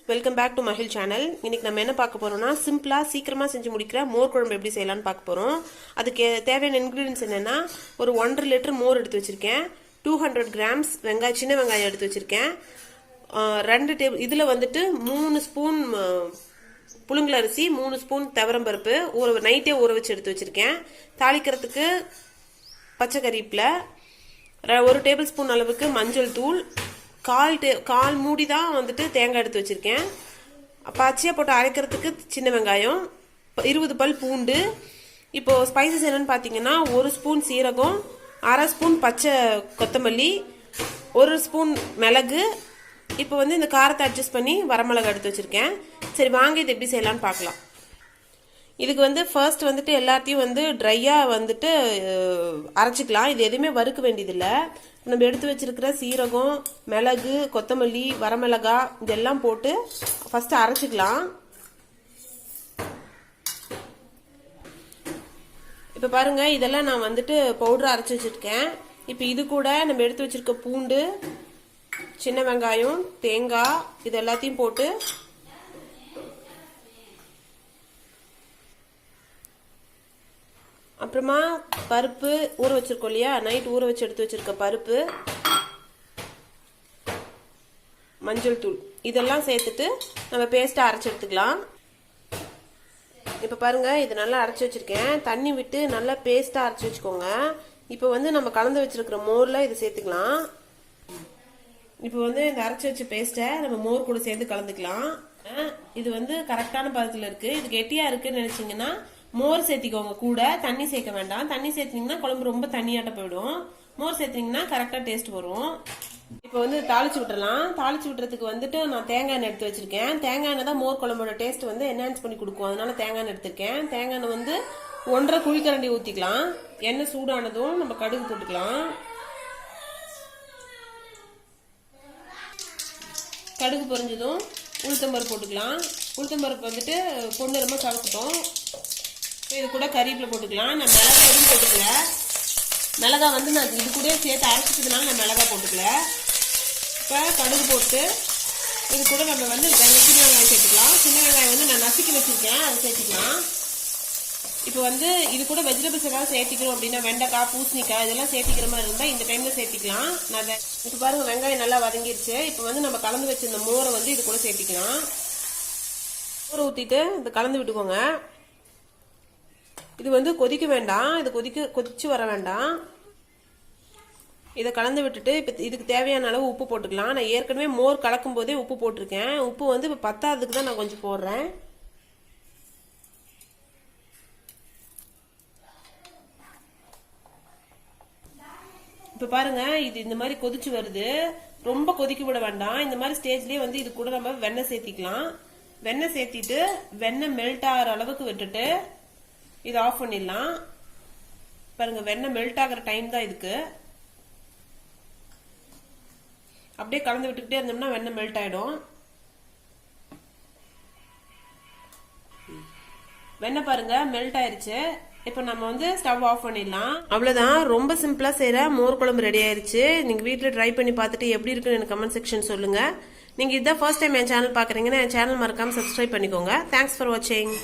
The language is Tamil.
Welcome back to mahizhinichannel. இன்னைக்கு நம்ம என்ன பார்க்க போறோம்னா சிம்பிளா சீக்கிரமா செஞ்சு முடிக்கிற மோர் குழம்பு எப்படி செய்யலாம்னு பார்க்க போறோம். அதுக்கு தேவையான இன்கிரிடியன்ட்ஸ் என்னன்னா ஒரு 1.5 லிட்டர் மோர் எடுத்து வச்சிருக்கேன், 200 கிராம்ஸ் வெங்காயம், சின்ன வெங்காயம் எடுத்து வச்சிருக்கேன், 2 டேபிள் இதுல வந்துட்டு 3 ஸ்பூன் புழுங்கல் அரிசி, 3 ஸ்பூன் துவரம்பருப்பு நைட்டே ஊற வச்சு எடுத்து வச்சிருக்கேன். தாளிக்கிறதுக்கு பச்சை கறிவேப்பிலை, 1 டேபிள் ஸ்பூன் அளவுக்கு மஞ்சள் தூள், கால் மூடி தான் வந்துட்டு தேங்காய் எடுத்து வச்சிருக்கேன். பச்சையாக போட்டு அரைக்கிறதுக்கு சின்ன வெங்காயம், 20 பல் பூண்டு. இப்போ ஸ்பைசஸ் என்னன்னு பார்த்தீங்கன்னா 1 ஸ்பூன் சீரகம், 1/2 ஸ்பூன் பச்சை கொத்தமல்லி, 1 ஸ்பூன் மிளகு. இப்போ இந்த காரத்தை அட்ஜஸ்ட் பண்ணி வரமிளகா எடுத்து வச்சிருக்கேன். சரி வாங்க இது எப்படி செய்யலாம்னு பார்க்கலாம். இதுக்கு ஃபர்ஸ்ட் எல்லாத்தையும் ட்ரையாக அரைச்சிக்கலாம். இது எதுவுமே வறுக்க வேண்டியதில்லை. நம்ம எடுத்து வச்சிருக்கிற சீரகம், மிளகு, கொத்தமல்லி, வரமிளகா இதெல்லாம் போட்டு ஃபர்ஸ்ட் அரைச்சிக்கலாம். இப்போ பாருங்க, இதெல்லாம் நான் பவுடர் அரைச்சி வச்சிருக்கேன். இப்போ இது கூட நம்ம எடுத்து வச்சிருக்க பூண்டு, சின்ன வெங்காயம், தேங்காய் இது எல்லாத்தையும் போட்டு அப்புறமா பருப்பு ஊற வச்சிருக்கோம் இல்லையா, நைட் ஊற வச்சு எடுத்து வச்சிருக்க பருப்பு, மஞ்சள் தூள் இதெல்லாம் சேர்த்துட்டு நம்ம பேஸ்ட்டை அரைச்சி எடுத்துக்கலாம். இப்போ பாருங்க, இது நல்லா அரைச்சி வச்சிருக்கேன். தண்ணி விட்டு நல்லா பேஸ்ட்டா அரைச்சி வச்சுக்கோங்க. இப்போ நம்ம கலந்து வச்சிருக்கிற மோர்ல இதை சேர்த்துக்கலாம். இப்போ இந்த அரைச்சி வச்ச பேஸ்ட்டை நம்ம மோர் கூட சேர்த்து கலந்துக்கலாம். இது கரெக்டான பதத்துல இருக்கு. இது கெட்டியா இருக்குன்னு நினைச்சீங்கன்னா மோர் சேர்த்திக்கோங்க, கூட தண்ணி சேர்க்க வேண்டாம். தண்ணி சேர்த்தீங்கன்னா குழம்பு ரொம்ப தண்ணியாட்ட போயிடும். மோர் சேர்த்தீங்கன்னா கரெக்டா டேஸ்ட் வரும். இப்போ தாளிச்சு விட்டுறலாம். தாளிச்சு விட்டுறதுக்கு நான் தேங்காய் எண்ணெய் எடுத்து வச்சிருக்கேன். தேங்காய் எண்ணெய் தான் மோர் குழம்போட டேஸ்ட் என்ஹான்ஸ் பண்ணி கொடுக்கும். அதனால தேங்காய் எண்ணெய் எடுத்திருக்கேன். தேங்காய் எண்ணெய் 1.5 குழிக்கரண்டி ஊத்திக்கலாம். எண்ணெய் சூடானதும் நம்ம கடுகு போட்டுக்கலாம். கடுகு பொரிஞ்சதும் உளுத்தம்பருப்பு போட்டுக்கலாம். உளுத்தம்பருப்பு பொன்னிறமா கலக்கட்டும். இது கூட கறிவேப்பிலை போட்டுக்கலாம். நான் மிளகாய் எதுவும் போட்டுக்கல. மிளகாய் நான் இது கூட சேர்த்து அரைச்சிக்கிறதுனால நான் மிளகாய் போட்டுக்கல. இப்போ கடுகு போட்டு இது கூட நம்ம சின்ன வெங்காயம் சேர்த்துக்கலாம். சின்ன வெங்காயம் நான் நசுக்கி வச்சிருக்கேன், அதை சேர்த்துக்கலாம். இப்போ இது கூட வெஜிடபிள்ஸ் ஏதாவது சேர்த்திக்கணும் அப்படின்னா வெண்டைக்காய், பூசணிக்காய் இதெல்லாம் சேர்த்திக்கிற மாதிரி இருந்தால் இந்த டைம்ல சேர்த்திக்கலாம். நான் இப்போ பாருங்க, வெங்காயம் நல்லா வதங்கிருச்சு. இப்போ நம்ம கலந்து வச்சிருந்த மோரை இது கூட சேர்த்திக்கலாம். மோரை ஊற்றிட்டு இதை கலந்து விட்டுக்கோங்க. இது கொதிக்க வேண்டாம், இது கொதிச்சு வர வேண்டாம். இதை கலந்து விட்டுட்டு இப்போ இதுக்கு தேவையான அளவு உப்பு போட்டுக்கலாம். நான் ஏற்கனவே மோர் கலக்கும் போதே உப்பு போட்டிருக்கேன். உப்பு இப்போ பத்தாததுக்கு தான் நான் கொஞ்சம் போடுறேன். இப்போ பாருங்க, இது இந்த மாதிரி கொதிச்சு வருது. ரொம்ப கொதிக்க விட வேண்டாம். இந்த மாதிரி ஸ்டேஜ்லயே இது கூட நம்ம வெண்ணெய் சேர்த்திக்கலாம். வெண்ணெய் சேர்த்திட்டு வெண்ணெய் மெல்ட் ஆகிற அளவுக்கு விட்டுட்டு இதை ஆஃப் பண்ணிடலாம். பாருங்க, வெண்ணெய் மெல்ட் ஆகிற டைம் தான் இதுக்கு. அப்படியே கலந்து விட்டுக்கிட்டே இருந்தோம்னா வெண்ணெய் மெல்ட் ஆயிடும். வெண்ணெய் பாருங்க மெல்ட் ஆயிருச்சு. இப்போ நம்ம ஸ்டவ் ஆஃப் பண்ணிடலாம். அவ்வளவுதான், ரொம்ப சிம்பிளா செய்யற மோர் குழம்பு ரெடி ஆயிருச்சு. நீங்க வீட்டுல ட்ரை பண்ணி பார்த்துட்டு எப்படி இருக்குன்னு எனக்கு கமெண்ட் செக்ஷன் சொல்லுங்க. நீங்க இதான் ஃபர்ஸ்ட் டைம் என் சேனல் பாக்குறீங்கன்னா என் சேனல் மறக்காம சப்ஸ்கிரைப் பண்ணிக்கோங்க. தேங்க்ஸ் ஃபார் வாட்சிங்.